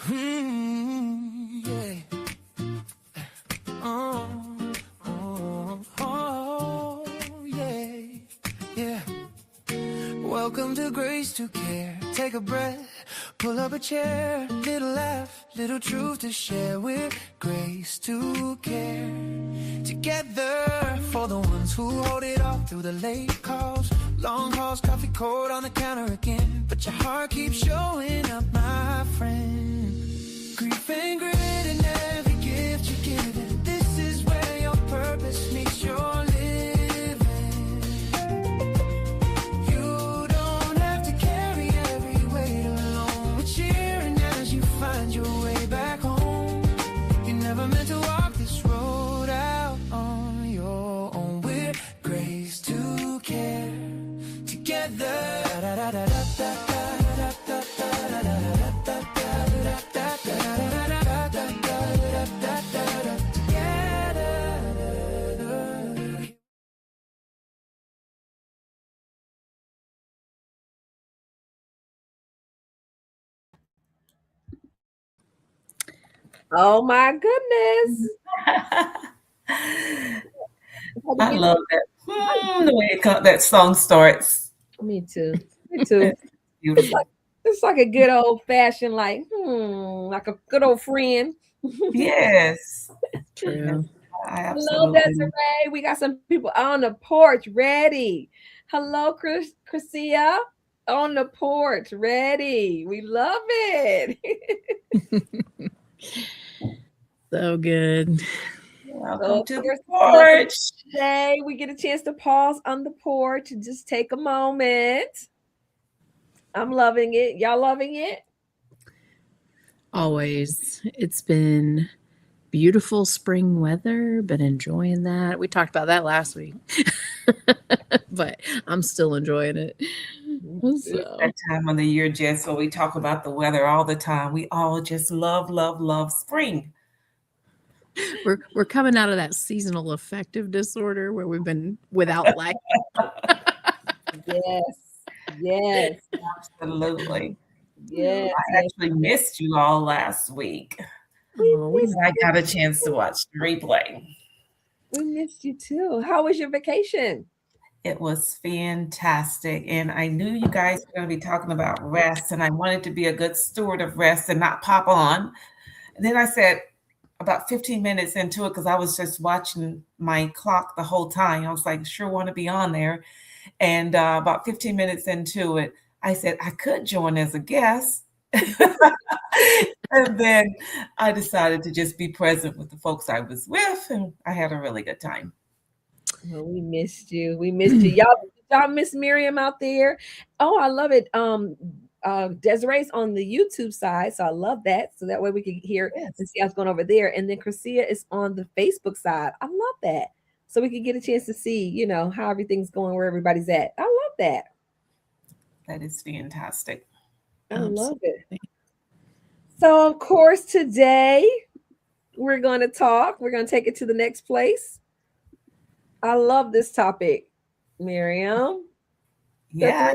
Yeah. Oh, yeah. Yeah. Welcome to Grace to Care. Take a breath, pull up a chair, little laugh, little truth to share with Grace to Care. Together for the ones who hold it off through the late calls, long calls, coffee cold on the counter again. But your heart keeps showing up, my friend. Grief and grit and every gift you give it. This is where your purpose meets your living. You don't have to carry every weight alone. We're cheering as you find your way back home. You never meant to walk this road out on your own. We're Grace to Care. Together. Oh my goodness. I love that. The way that song starts. Me too. Me too. Beautiful. It's like a good old fashioned, like a good old friend. Yes. True. Hello, Absolutely. Desiree. We got some people on the porch ready. Hello, Chrisia. On the porch ready. We love it. So good. Welcome to the porch. Today we get a chance to pause on the porch and just take a moment. I'm loving it. Y'all loving it? Always. It's been beautiful spring weather, been enjoying that. We talked about that last week. But I'm still enjoying it. It's that time of the year, Jess, where we talk about the weather all the time. We all just love, love, love spring. We're coming out of that seasonal affective disorder where we've been without light. Yes. Absolutely. Yes. I actually missed you all last week. I got a chance to watch the replay. We missed you too. How was your vacation? It was fantastic. And I knew you guys were going to be talking about rest, and I wanted to be a good steward of rest and not pop on. And then I said, about 15 minutes into it, because I was just watching my clock the whole time. I was like, sure want to be on there. And about 15 minutes into it, I said, I could join as a guest. And then I decided to just be present with the folks I was with, and I had a really good time. Well, we missed you. We missed you. Y'all miss Miriam out there. Oh, I love it. Desiree's on the YouTube side, so I love that. So that way we can hear and see what's going over there. And then Chrisia is on the Facebook side. I love that. So we can get a chance to see, how everything's going, where everybody's at. I love that. That is fantastic. I love it. So, of course, today we're going to talk. We're going to take it to the next place. I love this topic, Miriam. Yeah.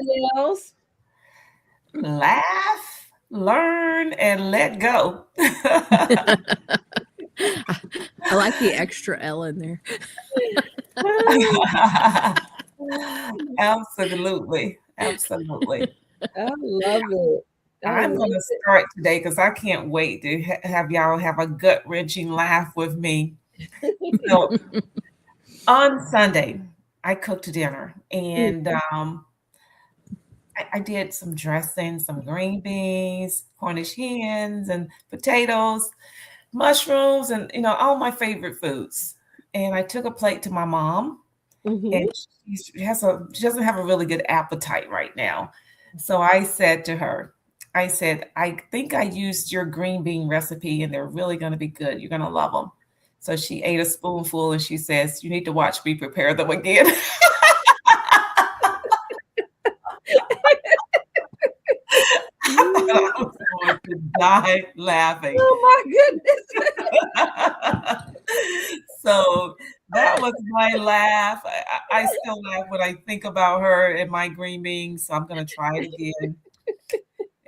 Laugh, learn, and let go. I like the extra L in there. Absolutely. I love it. I'm going to start today because I can't wait to have y'all have a gut-wrenching laugh with me. So, on Sunday, I cooked dinner, and I did some dressing, some green beans, Cornish hens, and potatoes, mushrooms, and all my favorite foods. And I took a plate to my mom, and she doesn't have a really good appetite right now. So I said to her, I think I used your green bean recipe, and they're really going to be good. You're going to love them. So she ate a spoonful, and she says, "You need to watch me prepare them again." I was going to die laughing. Oh my goodness. So that was my laugh. I still laugh when I think about her and my green beans. So I'm going to try it again.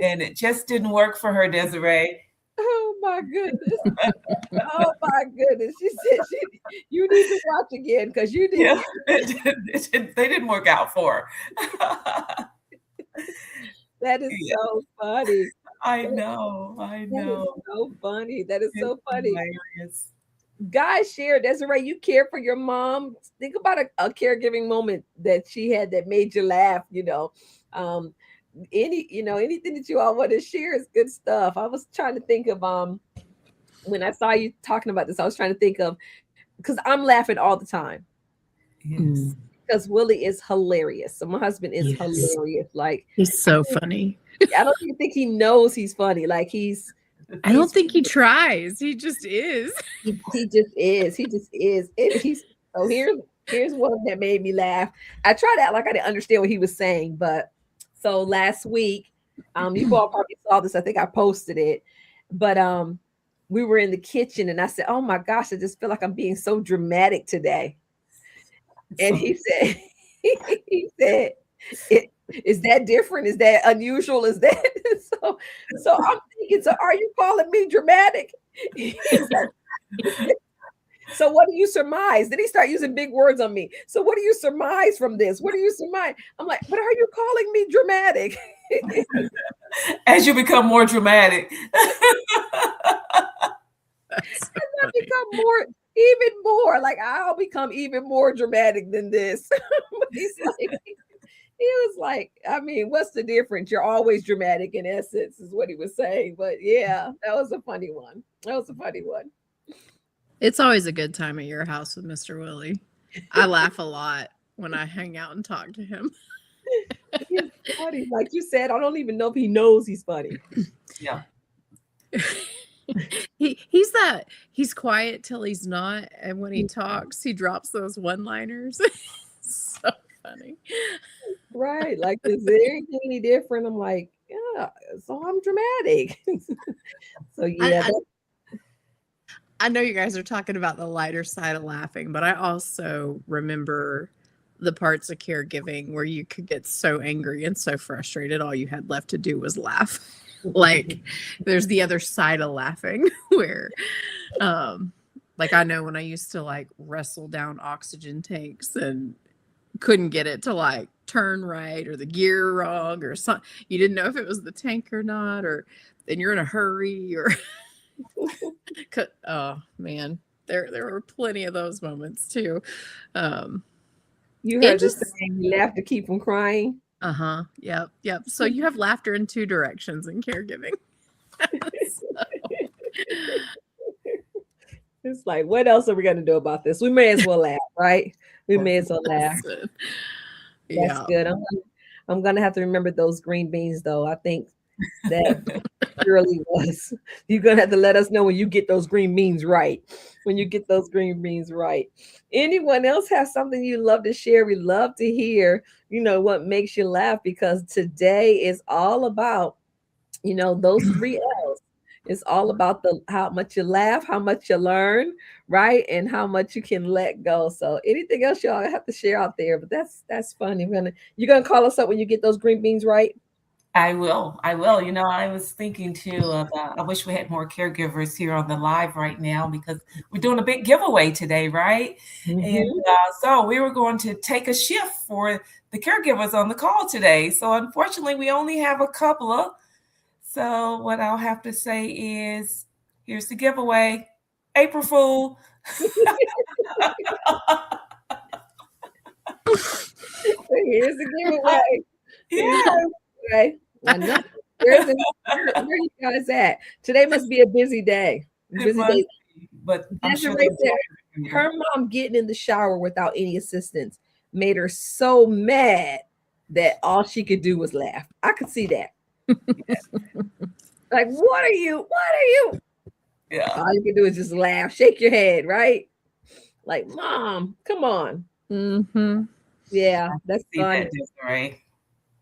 And it just didn't work for her, Desiree. Oh my goodness. Oh my goodness. She said you need to watch again because you didn't. Yeah, they didn't work out for her. That is Yeah, so funny. I That, know, I that is know. so funny. That is It's so funny. hilarious. Guys, share. Desiree, you care for your mom. Think about a caregiving moment that she had that made you laugh. Um, anything that you all want to share is good stuff. I was trying to think of when I saw you talking about this, I was trying to think of because I'm laughing all the time Yes. because Willie is hilarious. So my husband is Yes. hilarious. Like He's so funny. I don't even think he knows he's funny. Like I don't think he tries. He just is. he just is. He just is. He's so here's one that made me laugh. I tried to act like I didn't understand what he was saying, but so last week, you all probably saw this. I think I posted it, but we were in the kitchen and I said, "Oh my gosh, I just feel like I'm being so dramatic today." And he said, he said, is that different? Is that unusual? Is that so I'm thinking, so are you calling me dramatic? He said, so what do you surmise? Then he start using big words on me. So what do you surmise from this? What do you surmise? I'm like, but are you calling me dramatic? As you become more dramatic. So I become even more like I'll become even more dramatic than this. He was like, I mean, what's the difference? You're always dramatic in essence, is what he was saying. But yeah, that was a funny one. That was a funny one. It's always a good time at your house with Mr. Willie. I laugh a lot when I hang out and talk to him. He's funny. Like you said, I don't even know if he knows he's funny. Yeah. He's quiet till he's not, and when he talks, he drops those one-liners. So funny. Right. Like, is there anything any different? I'm like, yeah, so I'm dramatic. So yeah, I know you guys are talking about the lighter side of laughing, but I also remember the parts of caregiving where you could get so angry and so frustrated, all you had left to do was laugh. Like there's the other side of laughing where like I know when I used to like wrestle down oxygen tanks and couldn't get it to like turn right or the gear wrong or something, you didn't know if it was the tank or not, or then you're in a hurry or oh man, there were plenty of those moments too. you heard just this saying, you laugh to keep from crying. Yep. So you have laughter in two directions in caregiving. So. It's like, what else are we going to do about this? We may as well laugh, right? We may as well laugh. That's good. I'm gonna have to remember those green beans, though. I think that really was. You're gonna have to let us know when you get those green beans right. When you get those green beans right. Anyone else have something you love to share? We love to hear, what makes you laugh, because today is all about, those 3 L's. It's all about how much you laugh, how much you learn, right? And how much you can let go. So anything else y'all have to share out there, but that's funny. You're gonna call us up when you get those green beans right? I will. I was thinking too about, I wish we had more caregivers here on the live right now because we're doing a big giveaway today, right? Mm-hmm. And so we were going to take a shift for the caregivers on the call today. So unfortunately, we only have a couple of. So what I'll have to say is, here's the giveaway. April Fool. Here's the giveaway. Yeah. Okay. I know. Where you guys at? Today must be a busy day. Day. But I'm sure said her mom getting in the shower without any assistance made her so mad that all she could do was laugh. I could see that. Like, what are you? Yeah. All you can do is just laugh, shake your head, right? Like, Mom, come on. Mm-hmm. Yeah, that's funny.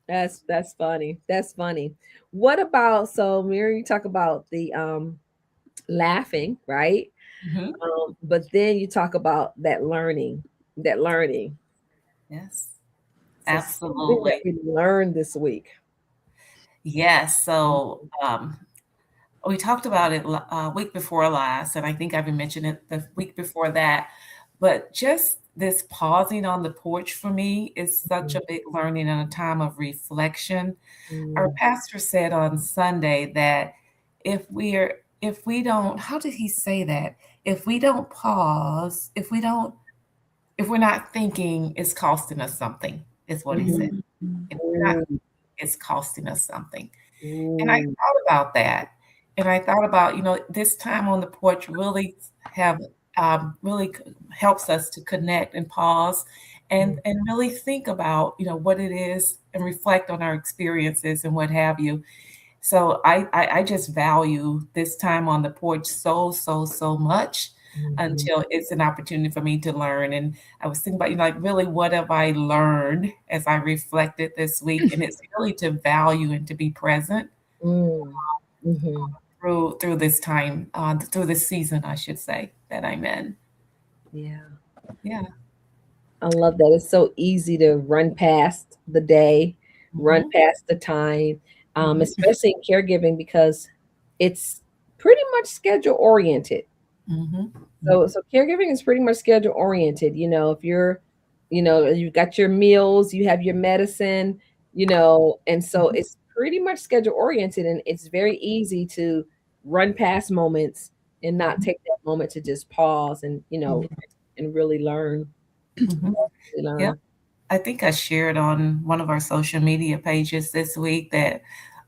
That's funny. That's funny. What about, so Mary, you talk about the laughing, right? Mm-hmm. But then you talk about that learning. Yes, so absolutely. We learned this week. Yes. So We talked about it week before last, and I think I've mentioned it the week before that. But just this pausing on the porch for me is such a big learning and a time of reflection. Our Mm, pastor said on Sunday that if we don't, how did he say that? If we don't pause, if we're not thinking, it's costing us something, is what he said. mhm, If we're not, mm, it's costing us something. And I mm, thought about that. And I thought about, this time on the porch really have really helps us to connect and pause and really think about, what it is and reflect on our experiences and what have you. So I just value this time on the porch so, so, so much mhm, until it's an opportunity for me to learn. And I was thinking about, like, really, what have I learned as I reflected this week? And it's really to value and to be present mm, mhm. through this time, through this season, I should say, that I'm in. Yeah. Yeah. I love that. It's so easy to run past the day, run Hmm. past the time, Hmm. especially in caregiving because it's pretty much schedule oriented. Hmm. So caregiving is pretty much schedule oriented. If you've got your meals, you have your medicine, and so it's pretty much schedule oriented, and it's very easy to run past moments and not take that moment to just pause and and really learn. Hmm. Really Yeah. learn. I think I shared on one of our social media pages this week that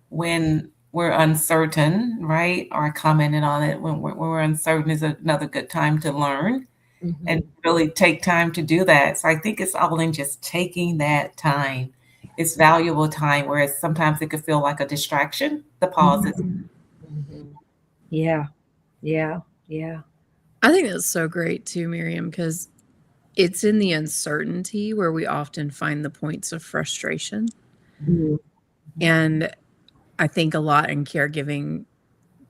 when we're uncertain, right, or I commented on it, when we're uncertain is another good time to learn and Mhm. really take time to do that. So I think it's all in just taking that time. It's valuable time, whereas sometimes it could feel like a distraction. The pauses. Mhm. Mhm. Yeah, yeah, yeah. I think that's so great too, Miriam, because it's in the uncertainty where we often find the points of frustration. Mhm. And I think a lot in caregiving,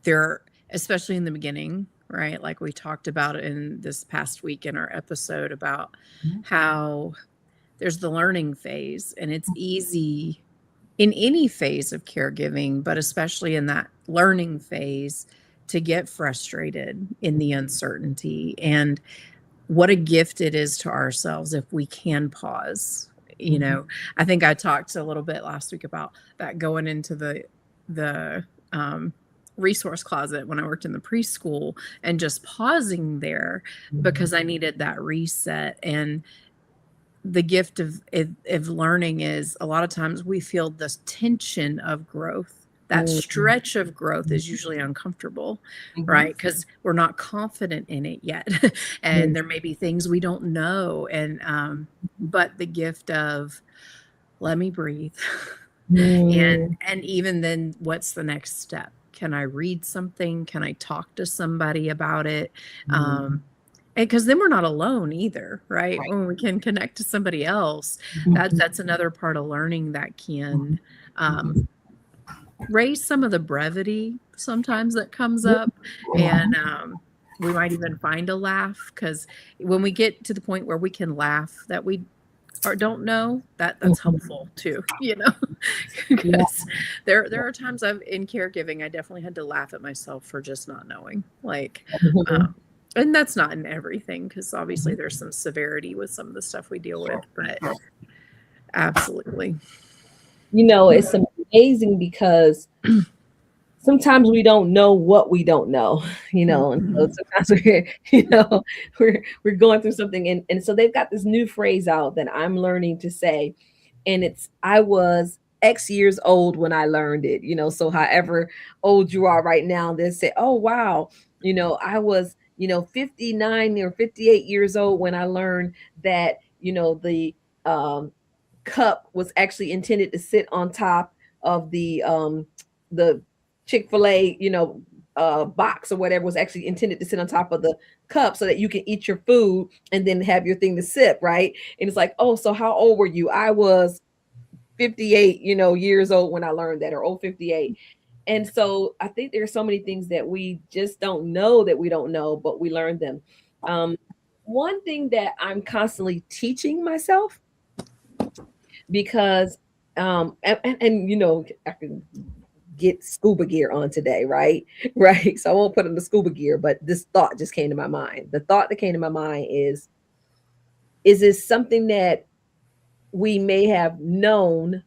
there, especially in the beginning, right? Like we talked about in this past week in our episode about how there's the learning phase, and it's easy in any phase of caregiving, but especially in that learning phase to get frustrated in the uncertainty. And what a gift it is to ourselves if we can pause. I think I talked a little bit last week about that going into the resource closet when I worked in the preschool and just pausing there because I needed that reset. And the gift of learning is a lot of times we feel this tension of growth. That Mhm. stretch of growth is usually uncomfortable, Mhm. right? Because we're not confident in it yet. Mhm. And there may be things we don't know. And but the gift of let me breathe. Mhm. And even then, what's the next step? Can I read something? Can I talk to somebody about it? Mhm. And because then we're not alone either, right? Right. When we can connect to somebody else, Mhm. that's another part of learning that can raise some of the brevity sometimes that comes up, and we might even find a laugh because when we get to the point where we can laugh that we or don't know, that's Mhm. helpful too, Yeah. because there are times I've in caregiving I definitely had to laugh at myself for just not knowing, like, Mhm. and that's not in everything because obviously there's some severity with some of the stuff we deal with, but absolutely. It's amazing because sometimes we don't know what we don't know, and so Mhm. sometimes we're going through something, and so they've got this new phrase out that I'm learning to say, and it's I was X years old when I learned it, so however old you are right now, they say, oh wow, I was 59 or 58 years old when I learned that the um cup was actually intended to sit on top of the Chick-fil-A, box or whatever was actually intended to sit on top of the cup so that you can eat your food and then have your thing to sip, right? And it's like, oh, so how old were you? I was 58, years old when I learned that, or old 58. And so I think there are so many things that we just don't know that we don't know, but we learn them. Um, One thing that I'm constantly teaching myself because and I can get scuba gear on today, right? Right. So I won't put on the scuba gear, but this thought just came to my mind. The thought that came to my mind is this something that we may have known,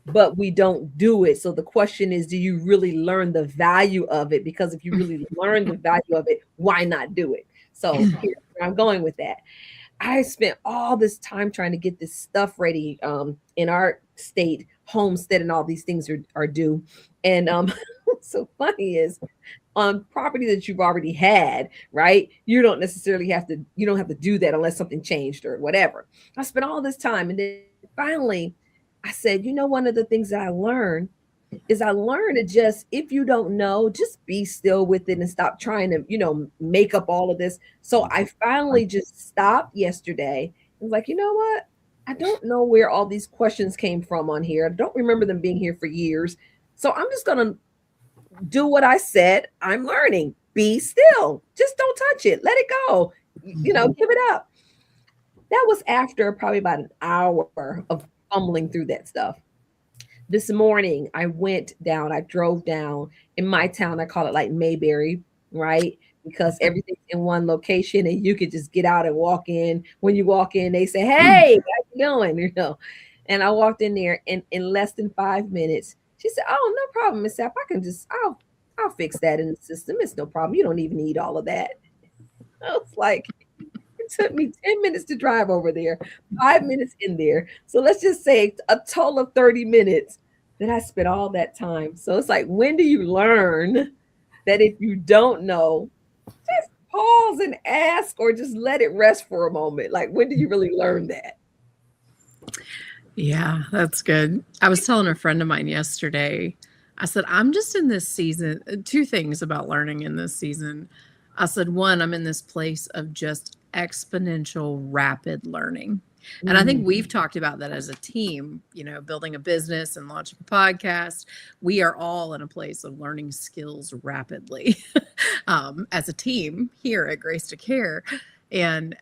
but we don't do it? So the question is, do you really learn the value of it? Because if you really learn the value of it, why not do it? So here's where I'm going with that. I spent all this time trying to get this stuff ready. In our state, homestead and all these things are due. And what's so funny is on property that you've already had, right? You don't necessarily you don't have to do that unless something changed or whatever. I spent all this time, and then finally I said, one of the things that I learned is I learned to just, if you don't know, just be still with it and stop trying to, make up all of this. So I finally just stopped yesterday and was like, you know what? I don't know where all these questions came from on here. I don't remember them being here for years. So I'm just going to do what I said. I'm learning. Be still. Just don't touch it. Let it go. Give it up. That was after probably about an hour of fumbling through that stuff. This morning, I drove down in my town. I call it like Mayberry, right? Because everything's in one location and you could just get out and walk in. When you walk in, they say, hey, how you doing? And I walked in there, and in less than 5 minutes, she said, oh, no problem, Miss Sapp. I'll fix that in the system. It's no problem. You don't even need all of that. I was like, it took me 10 minutes to drive over there, 5 minutes in there. So let's just say a total of 30 minutes that I spent all that time. So it's like, when do you learn that if you don't know, just pause and ask, or just let it rest for a moment? Like, when do you really learn that? Yeah, that's good. I was telling a friend of mine yesterday, I said, I'm just in this season, two things about learning in this season. I said, one, I'm in this place of just exponential rapid learning. And I think we've talked about that as a team, building a business and launching a podcast. We are all in a place of learning skills rapidly as a team here at Grace to Care. And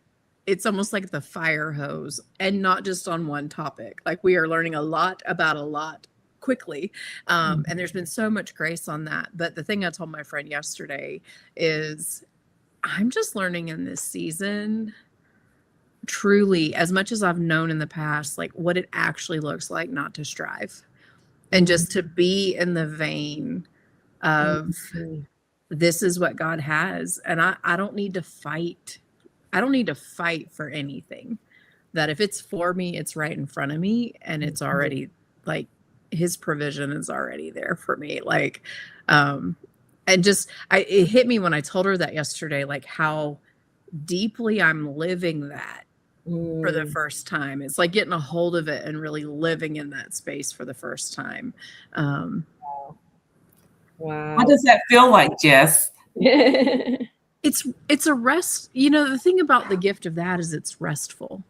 it's almost like the fire hose, and not just on one topic. Like, we are learning a lot about a lot quickly. And there's been so much grace on that. But the thing I told my friend yesterday is, I'm just learning in this season, truly, as much as I've known in the past, like what it actually looks like not to strive, and just to be in the vein of this is what God has. And I don't need to fight. I don't need to fight for anything. That if it's for me, it's right in front of me, and it's already like his provision is already there for me. Like, and just, it hit me when I told her that yesterday, like how deeply I'm living that for the first time. It's like getting a hold of it and really living in that space for the first time. Wow. How does that feel like, Jess? It's a rest. The thing about the gift of that is it's restful.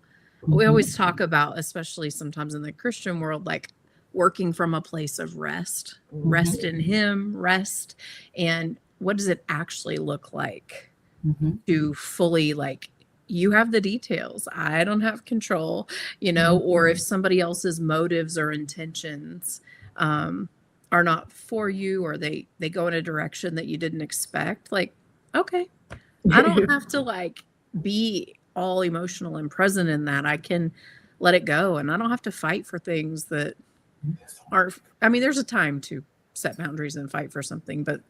We always talk about, especially sometimes in the Christian world, like working from a place of rest, rest in him, rest. And what does it actually look like to fully, like, you have the details. I don't have control, or if somebody else's motives or intentions are not for you, or they go in a direction that you didn't expect. Like, okay, I don't have to like be all emotional and present in that. I can let it go, and I don't have to fight for things that are, there's a time to set boundaries and fight for something, but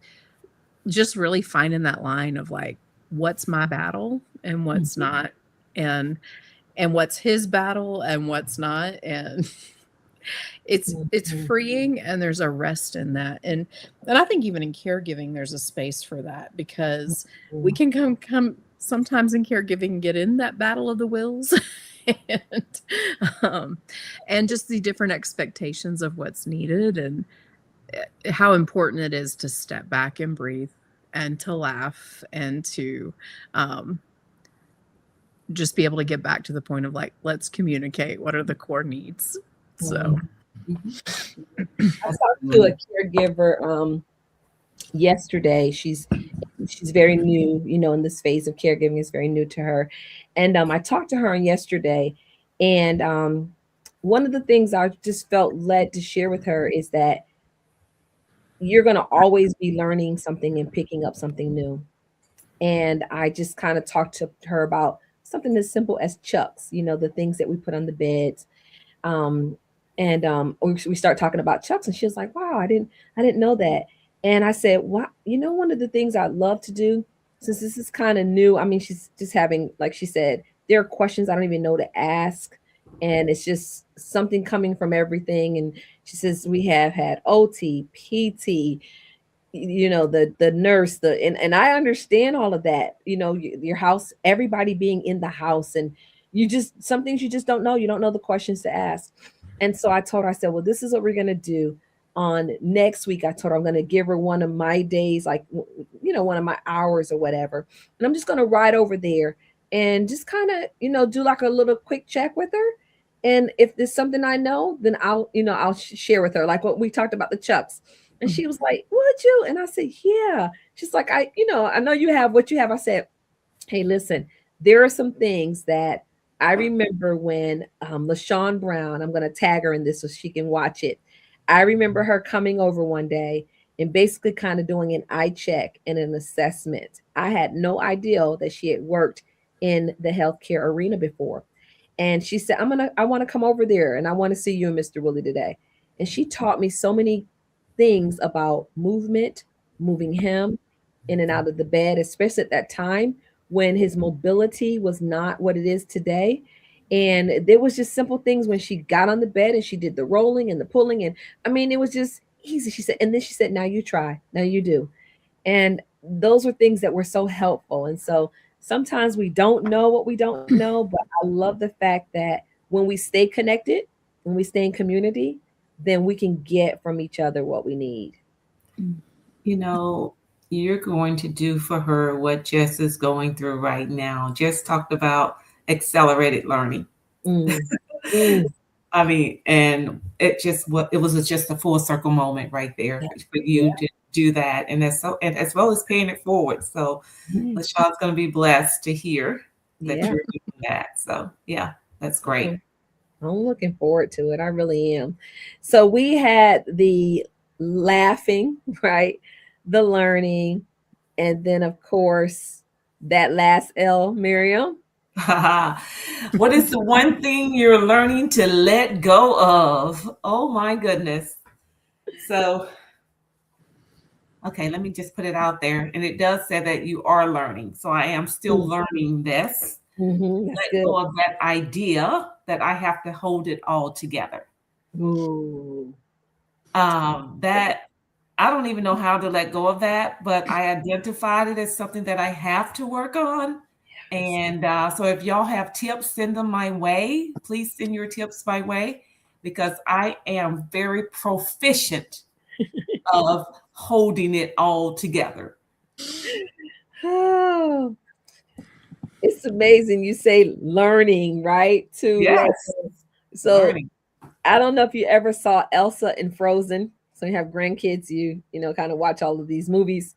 just really finding that line of like, what's my battle and what's not, and what's his battle and what's not. And it's freeing, and there's a rest in that. And I think even in caregiving, there's a space for that, because we can come sometimes in caregiving, get in that battle of the wills and just the different expectations of what's needed, and how important it is to step back and breathe, and to laugh, and to just be able to get back to the point of like, let's communicate what are the core needs. So I talked to a caregiver yesterday. She's very new, in this phase of caregiving. Is very new to her. And I talked to her yesterday, and one of the things I just felt led to share with her is that you're going to always be learning something and picking up something new. And I just kind of talked to her about something as simple as chucks, the things that we put on the beds. Um, and we start talking about chucks, and she was like, "Wow, I didn't know that." And I said, "Wow, one of the things I'd love to do, since this is kind of new. I mean, she's just having, like she said, there are questions I don't even know to ask, and it's just something coming from everything." And she says we have had OT, PT, the nurse, and I understand all of that, your house, everybody being in the house, and some things you just don't know. You don't know the questions to ask. And so I told her, I said, well, this is what we're going to do on next week. I told her I'm going to give her one of my days, like, one of my hours or whatever, and I'm just going to ride over there and just kind of, do like a little quick check with her. And if there's something I know, then I'll share with her, like what we talked about, the chucks. And she was like, would you? And I said, yeah. She's like, I know you have what you have. I said, hey, listen, there are some things that I remember when LaShawn Brown, I'm going to tag her in this so she can watch it. I remember her coming over one day and basically kind of doing an eye check and an assessment. I had no idea that she had worked in the healthcare arena before. And she said, I want to come over there and I want to see you and Mr. Willie today. And she taught me so many things about movement, moving him in and out of the bed, especially at that time when his mobility was not what it is today. And there was just simple things when she got on the bed and she did the rolling and the pulling. And I mean, it was just easy. She said, and then she said, now you try, now you do. And those were things that were so helpful. And so sometimes we don't know what we don't know, but I love the fact that when we stay connected, when we stay in community, then we can get from each other what we need. You're going to do for her what Jess is going through right now. Jess talked about accelerated learning. Mm. Mm. I mean, and it was just a full circle moment right there for you to do that, and as well as paying it forward. So, LaShaw's going to be blessed to hear that you're doing that. So, yeah, that's great. I'm looking forward to it. I really am. So we had the laughing, right? The learning, and then of course that last L, Miriam. What is the one thing you're learning to let go of? Oh my goodness. So, okay, let me just put it out there. And it does say that you are learning. So I am still learning this. Let go of that idea that I have to hold it all together. Ooh. That I don't even know how to let go of that, but I identified it as something that I have to work on. And so if y'all have tips, send them my way. Please send your tips my way, because I am very proficient of holding it all together. Oh, it's amazing. You say learning, right? Yes. So learning. I don't know if you ever saw Elsa in Frozen. So you have grandkids, you kind of watch all of these movies.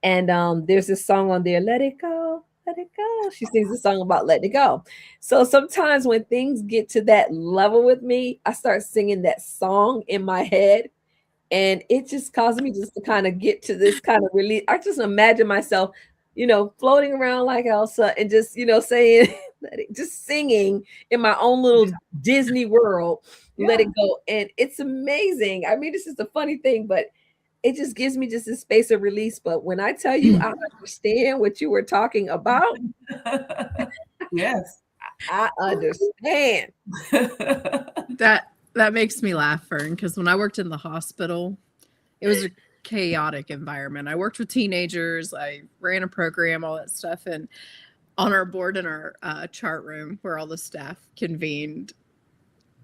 And there's this song on there, Let It Go, Let It Go. She sings a song about letting it go. So sometimes when things get to that level with me, I start singing that song in my head. And it just caused me just to kind of get to this kind of release. I just imagine myself, floating around like Elsa and just, saying, just singing in my own little Disney world, let it go. And it's amazing. I mean, this is the funny thing, but it just gives me just a space of release. But when I tell you I understand what you were talking about, yes, I understand. That makes me laugh, Fern, because when I worked in the hospital, it was a chaotic environment. I worked with teenagers. I ran a program, all that stuff. And on our board in our chart room where all the staff convened,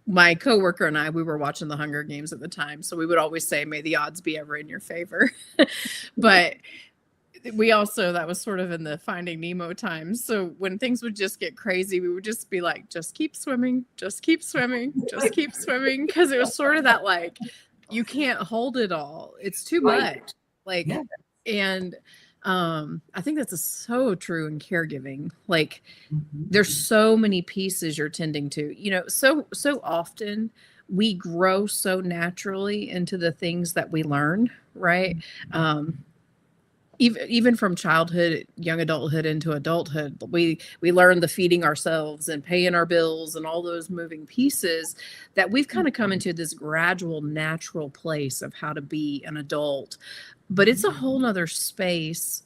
my coworker and I, we were watching the Hunger Games at the time. So we would always say, may the odds be ever in your favor. But we also, that was sort of in the Finding Nemo times. So when things would just get crazy, we would just be like, just keep swimming, just keep swimming, just keep swimming. Because it was sort of that, like, you can't hold it all. It's too much. Like, and I think that's so true in caregiving. Like, there's so many pieces you're tending to, so often we grow so naturally into the things that we learn, right? Even from childhood, young adulthood into adulthood, we learn the feeding ourselves and paying our bills and all those moving pieces, that we've kind of come into this gradual natural place of how to be an adult. But it's a whole nother space,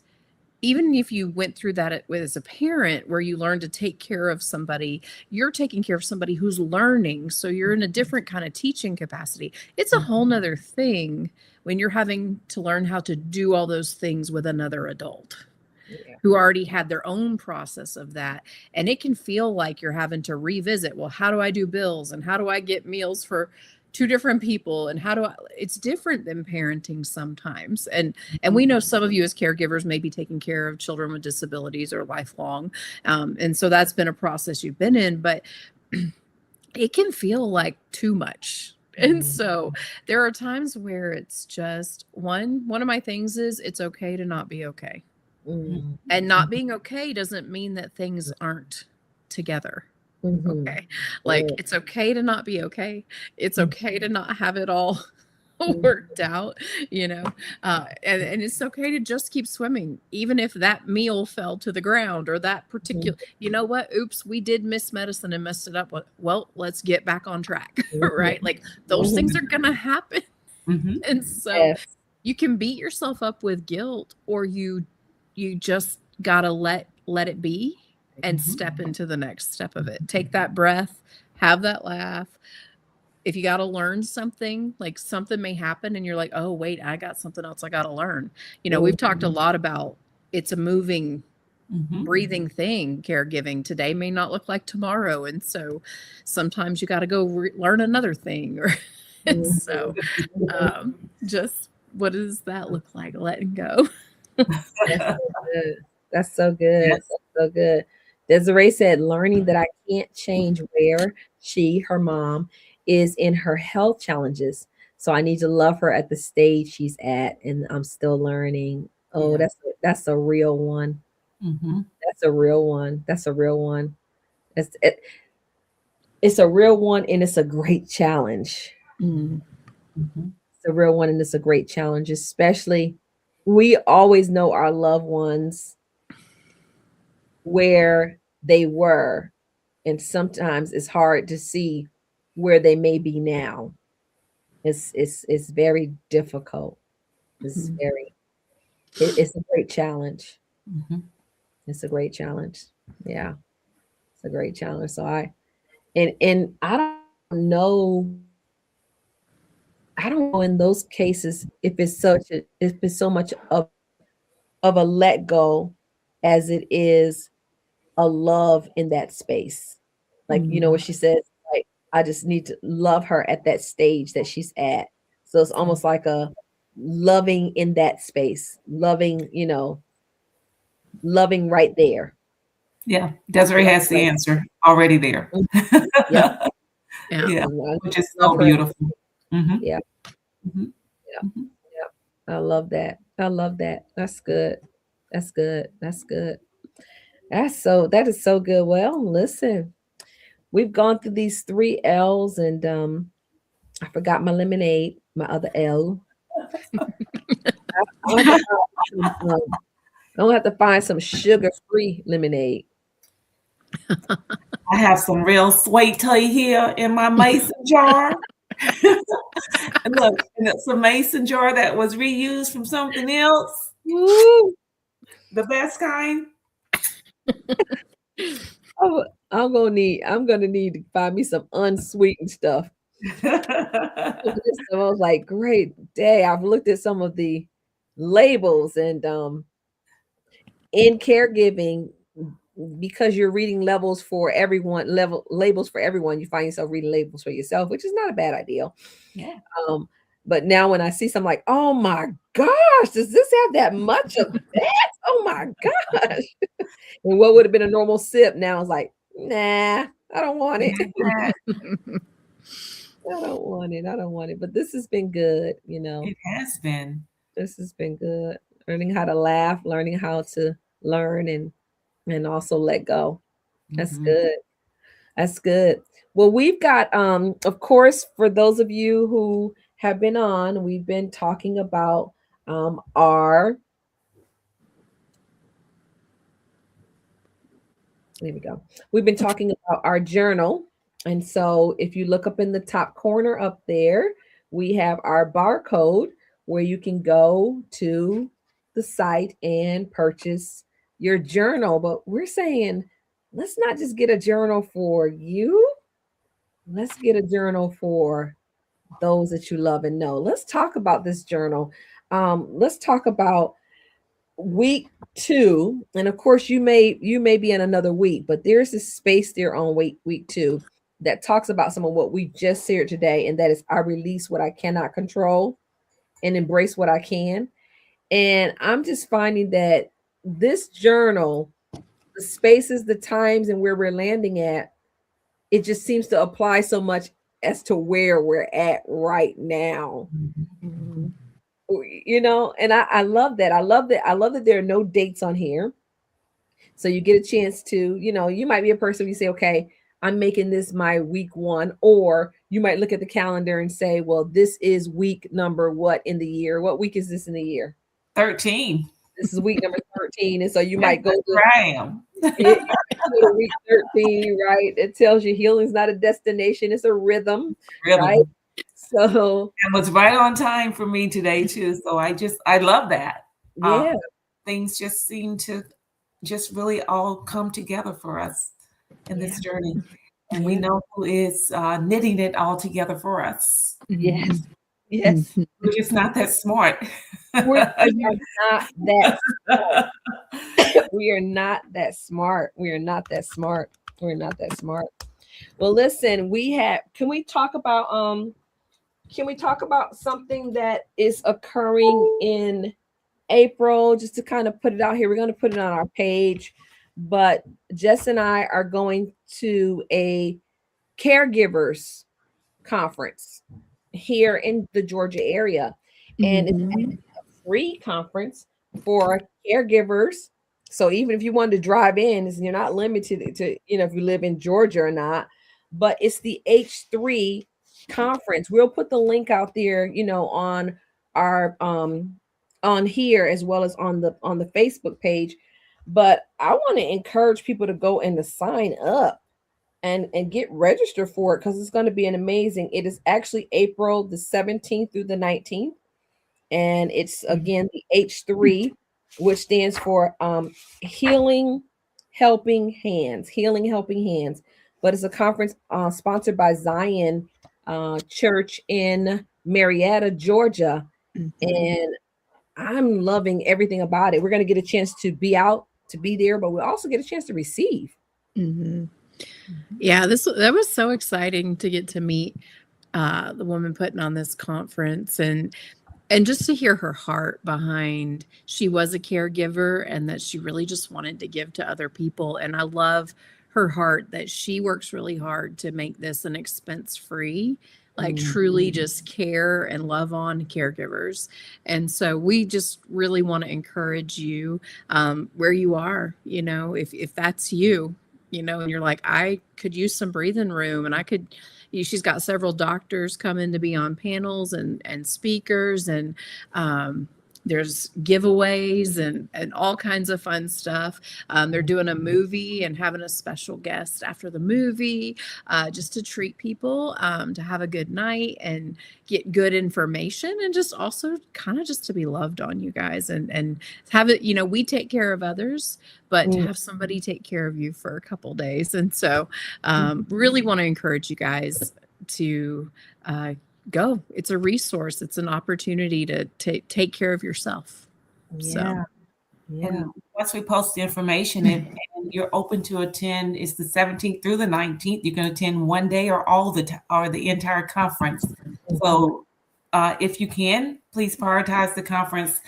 even if you went through that as a parent, where you learn to take care of somebody, you're taking care of somebody who's learning. So you're in a different kind of teaching capacity. It's a whole nother thing when you're having to learn how to do all those things with another adult who already had their own process of that. And it can feel like you're having to revisit, well, how do I do bills? And how do I get meals for two different people? And how do I, it's different than parenting sometimes. And we know some of you as caregivers may be taking care of children with disabilities or lifelong. And so that's been a process you've been in, but it can feel like too much. And so there are times where it's just one of my things is it's okay to not be okay. And not being okay doesn't mean that things aren't together. Okay. Like it's okay to not be okay. It's okay to not have it all worked out, and it's okay to just keep swimming, even if that meal fell to the ground or that particular, you know what? Oops, we did miss medicine and messed it up. Well, let's get back on track, right? Like those things are going to happen. And so you can beat yourself up with guilt, or you just got to let it be and step into the next step of it. Take that breath, have that laugh. If you got to learn something, like something may happen and you're like, oh, wait, I got something else I got to learn. We've talked a lot about it's a moving, breathing thing. Caregiving today may not look like tomorrow. And so sometimes you got to go learn another thing. And so just what does that look like? Letting go. That's so good. Yes. That's so good. Desiree said, learning that I can't change where her mom, is in her health challenges. So I need to love her at the stage she's at, and I'm still learning. Oh, that's a real one. That's a real one. That's a real one. It's a real one, and it's a great challenge. It's a real one, and it's a great challenge, especially we always know our loved ones where they were, and sometimes it's hard to see where they may be now. It's very difficult. It's it's a great challenge. It's a great challenge. Yeah, it's a great challenge. So I don't know. I don't know in those cases if it's so much of a let go as it is a love in that space. Like, what she says, like, I just need to love her at that stage that she's at. So it's almost like a loving in that space, loving right there. Yeah. Desiree has the answer already there. Yeah. Yeah. Which is so beautiful. Yeah. I love that. I love that. That's good. That's good. That's good. That is so good. Well, listen, we've gone through these 3 L's, and I forgot my lemonade, my other L. I'm gonna have to find some sugar-free lemonade. I have some real sweet tea here in my mason jar. And look, and it's a mason jar that was reused from something else. Woo! The best kind. I'm gonna need to find me some unsweetened stuff. I was like, great day. I've looked at some of the labels, and in caregiving, because you're reading labels for everyone, you find yourself reading labels for yourself, which is not a bad idea. Yeah. But now when I see something like, oh my gosh, does this have that much of that? Oh my gosh. And what would have been a normal sip now is like, nah, I don't want it. I don't want it. I don't want it. But this has been good, It has been. This has been good. Learning how to laugh, learning how to learn, and also let go. That's good. That's good. Well, we've got of course, for those of you who have been on, we've been talking about our there we go. We've been talking about our journal. And so if you look up in the top corner up there, we have our barcode where you can go to the site and purchase your journal. But we're saying, let's not just get a journal for you. Let's get a journal for those that you love and know. Let's talk about this journal. Let's talk about week 2, and of course you may be in another week, but there's this space there on week 2 that talks about some of what we just shared today, and that is I release what I cannot control and embrace what I can. And I'm just finding that this journal, the spaces, the times, and where we're landing at, it just seems to apply so much as to where we're at right now. Mhm. And I love that. I love that there are no dates on here. So you get a chance to, you might be a person, you say, okay, I'm making this my week 1, or you might look at the calendar and say, well, this is week number what in the year? What week is this in the year? 13. This is week number 13. And so you Yes, might go that's to, where I am. it, go to week 13, right? It tells you healing is not a destination, it's a rhythm, right? Rhythm. So It was right on time for me today too. So I love that. yeah, Things just seem to just really all come together for us in this journey. And we Yeah. know who is knitting it all together for us. yes, yes. We're just not that smart. We are not that we are not that smart. We are not that smart. We're not that smart. Well, listen, can we talk about something that is occurring in April, just to kind of put it out here. We're going to put it on our page, but Jess and I are going to a caregivers conference here in the Georgia area, and it's Mhm. a free conference for caregivers. So even if you wanted to drive in, you're not limited to, if you live in Georgia or not. But it's the H3 conference. We'll put the link out there, on our on here, as well as on the Facebook page. But I want to encourage people to go and to sign up and get registered for it, because it's going to be an amazing. It is actually April the 17th through the 19th, and it's again the H3, which stands for Healing Helping Hands. Healing Helping Hands. But it's a conference sponsored by Zion Church in Marietta, Georgia, Mhm. and I'm loving everything about it. We're going to get a chance to be there, but we'll also get a chance to receive. Mhm. Yeah, that was so exciting to get to meet the woman putting on this conference, and just to hear her heart behind, she was a caregiver and that she really just wanted to give to other people. And I love her heart that she works really hard to make this an expense free, like truly just care and love on caregivers. And so we just really want to encourage you where you are, if that's you, and you're like, I could use some breathing room, and she's got several doctors coming to be on panels and speakers, and there's giveaways and all kinds of fun stuff. They're doing a movie and having a special guest after the movie, just to treat people, to have a good night and get good information, and just also kind of just to be loved on, you guys, and have it, we take care of others, but to have somebody take care of you for a couple days. And so really want to encourage you guys to go. It's a resource. It's an opportunity to take care of yourself. Yeah. And once we post the information, and you're open to attend, it's the 17th through the 19th. You can attend one day or or the entire conference. So if you can, please prioritize the conference,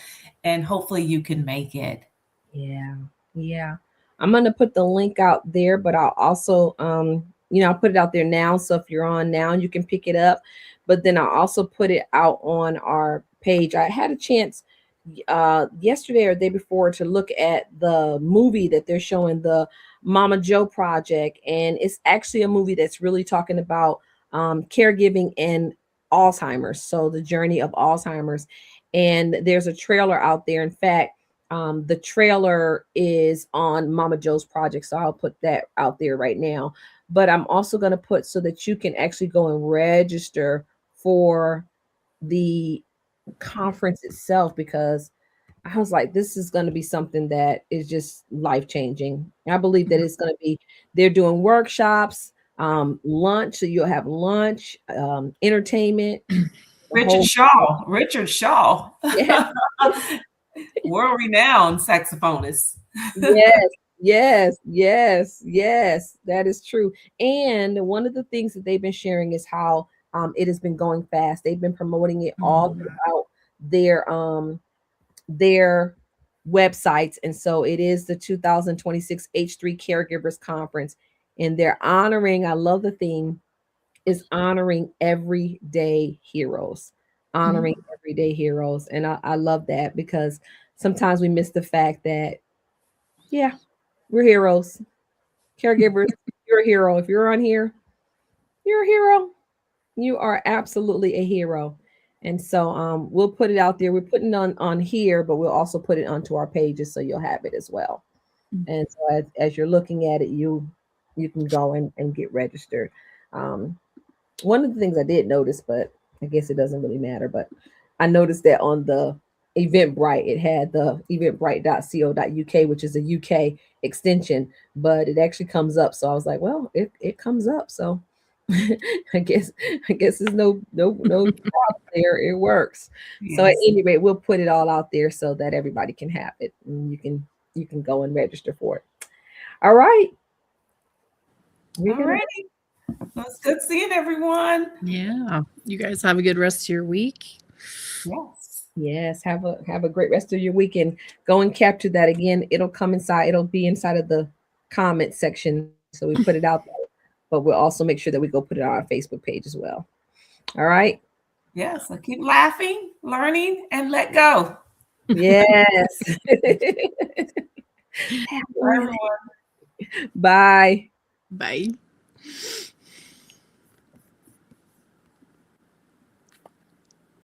and hopefully you can make it. Yeah. I'm going to put the link out there, but I'll also I'll put it out there now, so if you're on now you can pick it up. But then I'll also put it out on our page. I had a chance yesterday or the day before to look at the movie that they're showing, the Mama Joe Project, and it's actually a movie that's really talking about caregiving and Alzheimer's. So the journey of Alzheimer's, and there's a trailer out there. In fact, the trailer is on Mama Joe's Project, so I'll put that out there right now. But I'm also going to put so that you can actually go and register for the conference itself, because I was like, this is going to be something that is just life changing. I believe that it's going to be, they're doing workshops, lunch. So you'll have lunch, entertainment. Richard Shaw. Richard Shaw. Yeah. World renowned saxophonist. Yes, yes. That is true. And one of the things that they've been sharing is how it has been going fast. They've been promoting it all throughout their websites. And so it is the 2026 H3 Caregivers Conference. And they're honoring, I love the theme, is honoring everyday heroes. Honoring everyday heroes. And I love that, because sometimes we miss the fact that, yeah, we're heroes. Caregivers, you're a hero. If you're on here, you're a hero. You are absolutely a hero. And so we'll put it out there. We're putting it on here, but we'll also put it onto our pages so you'll have it as well. And so as you're looking at it, you can go and get registered. One of the things I did notice, but I guess it doesn't really matter, but I noticed that on the Eventbrite, it had the eventbrite.co.uk, which is a UK extension, but it actually comes up. So I was like, well, it comes up. So I guess there's no problem there. It works. Yes. So at any rate, we'll put it all out there so that everybody can have it, and you can go and register for it. All right. Alrighty. Well, it's good seeing everyone. Yeah. You guys have a good rest of your week. Yes. Have a great rest of your weekend. Go and capture that again. It'll come inside. It'll be inside of the comment section. So we put it out there, but we'll also make sure that we go put it on our Facebook page as well. All right. Yes. So keep laughing, learning, and let go. Yes. Bye, everyone. Bye. Bye.